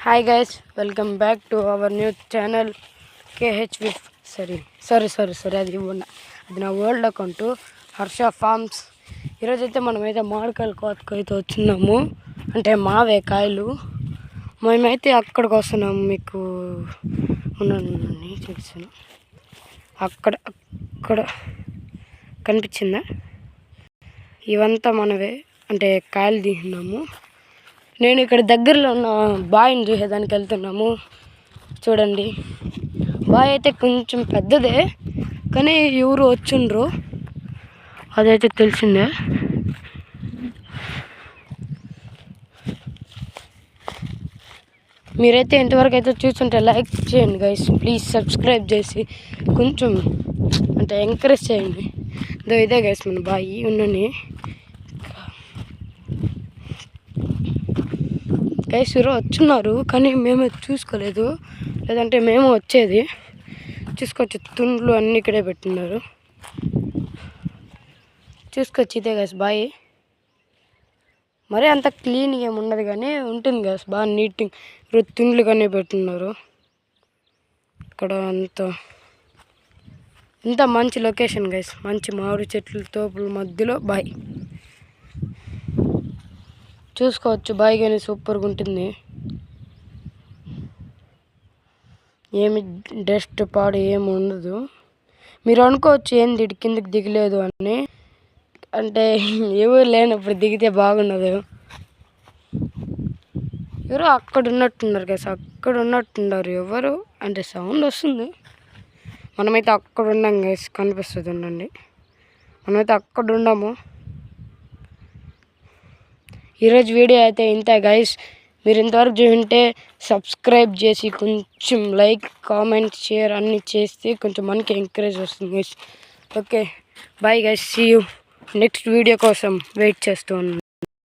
Hi guys, welcome back to our new channel KH విఫ్ sorry అది నా world account Harsha forms. ఈరోజైతే మనమైతే మామిడికాయలు కోతకు అయితే వచ్చినాము, అంటే మావే కాయలు. మేమైతే అక్కడికి వస్తున్నాము, మీకు ఉన్నాను చూపిస్తాను. అక్కడ కనిపించిందా? ఇవంతా మనవే, అంటే కాయలు తీసినాము. నేను ఇక్కడ దగ్గరలో ఉన్న బావిని చూసేదానికి వెళ్తున్నాము. చూడండి, బావి అయితే కొంచెం పెద్దదే, కానీ ఎవరు వచ్చిండ్రు అదైతే తెలిసిందే. మీరైతే ఇంతవరకు అయితే చూస్తుంటే లైక్ చేయండి గైస్, ప్లీజ్ సబ్స్క్రైబ్ చేసి కొంచెం అంటే ఎంకరేజ్ చేయండి. ఇదే గైస్ మన బావి ఉన్నని గైస్. వచ్చున్నారు కానీ మేము చూసుకోలేదు, లేదంటే మేము వచ్చేది. చూసుకోవచ్చు, తుండ్లు అన్నీ ఇక్కడే పెట్టున్నారు. చూసుకోవచ్చు, ఇదే గైస్ బాయ్. మరీ అంత క్లీన్గా ఏమి ఉండదు, కానీ ఉంటుంది గైస్ బాగా నీట్గా. తుండ్లు కానీ పెట్టున్నారు ఇక్కడ. ఇంత మంచి లొకేషన్ గైస్, మంచి మామిడి చెట్లు తోపుల మధ్యలో బాయ్. చూసుకోవచ్చు, బాయ్ కానీ సూపర్గా ఉంటుంది. ఏమి డస్ట్ పాడు ఏమి ఉండదు. మీరు అనుకోవచ్చు ఏంది ఇటు కిందకి దిగలేదు అని, అంటే ఎవరు లేనప్పుడు దిగితే బాగుండదు. ఎవరు అక్కడ ఉన్నట్టున్నారు కదా, అక్కడ ఉన్నట్టున్నారు ఎవరు, అంటే సౌండ్ వస్తుంది. మనమైతే అక్కడ ఉన్నాం గైస్, కనిపిస్తుంది ఉండండి. మనమైతే అక్కడ ఉన్నాము. ఈరోజు వీడియో అయితే ఇంత గైస్. మీరు ఇంతవరకు చూసింటే సబ్స్క్రైబ్ చేసి కొంచెం లైక్, కామెంట్, షేర్ అన్నీ చేస్తే కొంచెం మనకి ఎంకరేజ్ వస్తుంది guys. Okay bye guys, see you. Next video కోసం వెయిట్ చేస్తూ ఉన్నాను.